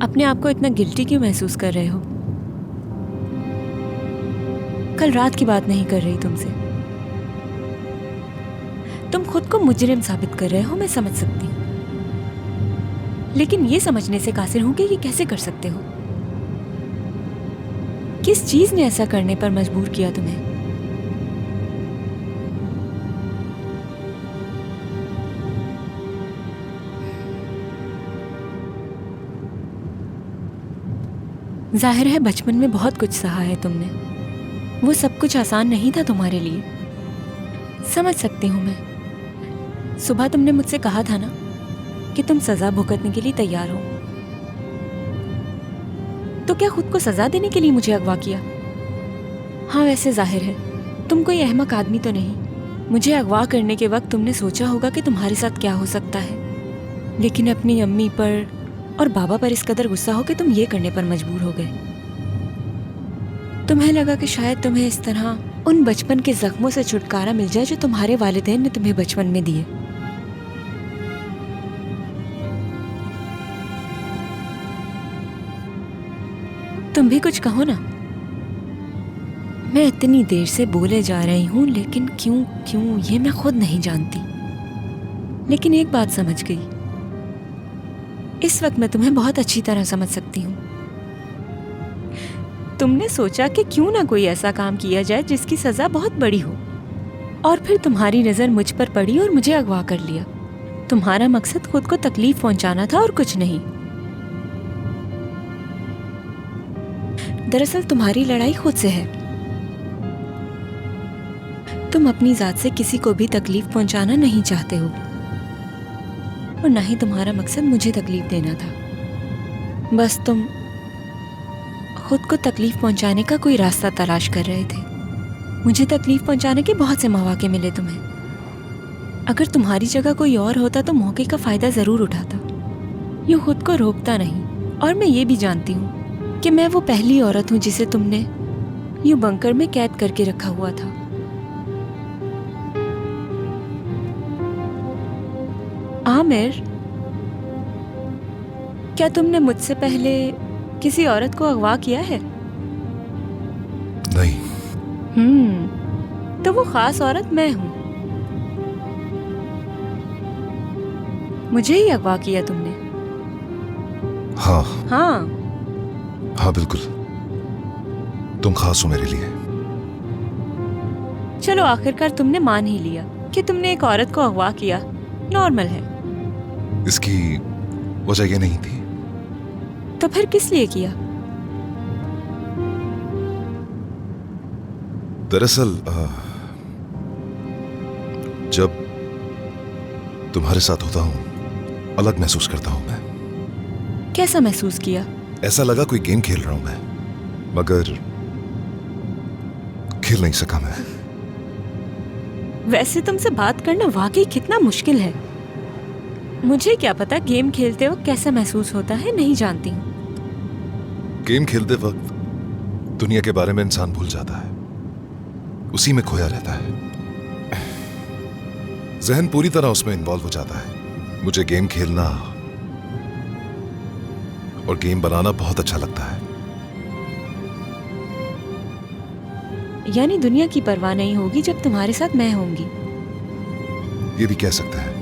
अपने आप को इतना गिल्टी क्यों महसूस कर रहे हो? कल रात की बात नहीं कर रही तुमसे। तुम खुद को मुजरिम साबित कर रहे हो, मैं समझ सकती हूँ, लेकिन ये समझने से कासिर हूं कि ये कैसे कर सकते हो। किस चीज ने ऐसा करने पर मजबूर किया तुम्हें? जाहिर है बचपन में बहुत कुछ सहा है तुमने। वो सब कुछ आसान नहीं था तुम्हारे लिए, समझ सकती हूं मैं। सुबह तुमने मुझसे कहा था ना कि तुम सजा भुगतने के लिए तैयार हो, तो क्या खुद को सजा देने के लिए मुझे अगवा किया? हाँ, वैसे जाहिर है तुम कोई अहमक आदमी तो नहीं। मुझे अगवा करने के वक्त तुमने सोचा होगा कि तुम्हारे साथ क्या हो सकता है, लेकिन अपनी अम्मी पर और बाबा पर इस कदर गुस्सा हो कि तुम ये करने पर मजबूर हो गए। तुम्हें लगा कि शायद तुम्हें इस तरह उन बचपन के जख्मों से छुटकारा मिल जाए जो तुम्हारे वालिदैन ने तुम्हें बचपन में दिए। तुम भी कुछ कहो ना। मैं इतनी देर से बोले जा रही हूं, लेकिन क्यों क्यों ये मैं खुद नहीं जानती। लेकिन एक बात समझ गई, इस वक्त मैं तुम्हें बहुत अच्छी तरह समझ सकती हूँ। तुमने सोचा कि क्यों ना कोई ऐसा काम किया जाए जिसकी सजा बहुत बड़ी हो, और फिर तुम्हारी नजर मुझ पर पड़ी और मुझे अगवा कर लिया। तुम्हारा मकसद खुद को तकलीफ पहुंचाना था और कुछ नहीं। दरअसल तुम्हारी लड़ाई खुद से है। तुम अपनी जात से किसी को भी तकलीफ पहुंचाना नहीं चाहते हो, और न ही तुम्हारा मकसद मुझे तकलीफ देना था। बस तुम खुद को तकलीफ पहुंचाने का कोई रास्ता तलाश कर रहे थे। मुझे तकलीफ पहुंचाने के बहुत से मौके मिले तुम्हें। अगर तुम्हारी जगह कोई और होता तो मौके का फायदा जरूर उठाता। यूं खुद को रोकता नहीं। और मैं ये भी जानती हूँ कि मैं वो पहली औरत हूँ जिसे तुमने यूं बंकर में कैद करके रखा हुआ था। आमिर, क्या तुमने मुझसे पहले किसी औरत को अगवा किया है? नहीं। तो वो खास औरत मैं हूं। मुझे ही अगवा किया तुमने। हाँ हाँ, हाँ बिल्कुल, तुम खास हो मेरे लिए। चलो आखिरकार तुमने मान ही लिया कि तुमने एक औरत को अगवा किया। नॉर्मल है। इसकी वजह ये नहीं थी। तो फिर किस लिए किया? दरअसल जब तुम्हारे साथ होता हूं अलग महसूस करता हूं मैं। कैसा महसूस किया? ऐसा लगा कोई गेम खेल रहा हूं मैं, मगर खेल नहीं सका मैं। वैसे तुमसे बात करना वाकई कितना मुश्किल है। मुझे क्या पता गेम खेलते वक्त कैसा महसूस होता है, नहीं जानती हूँ। गेम खेलते वक्त दुनिया के बारे में इंसान भूल जाता है, उसी में खोया रहता है। जहन पूरी तरह उसमें इन्वॉल्व हो जाता है। मुझे गेम खेलना और गेम बनाना बहुत अच्छा लगता है। यानी दुनिया की परवाह नहीं होगी जब तुम्हारे साथ मैं होंगी। ये भी कह सकते हैं।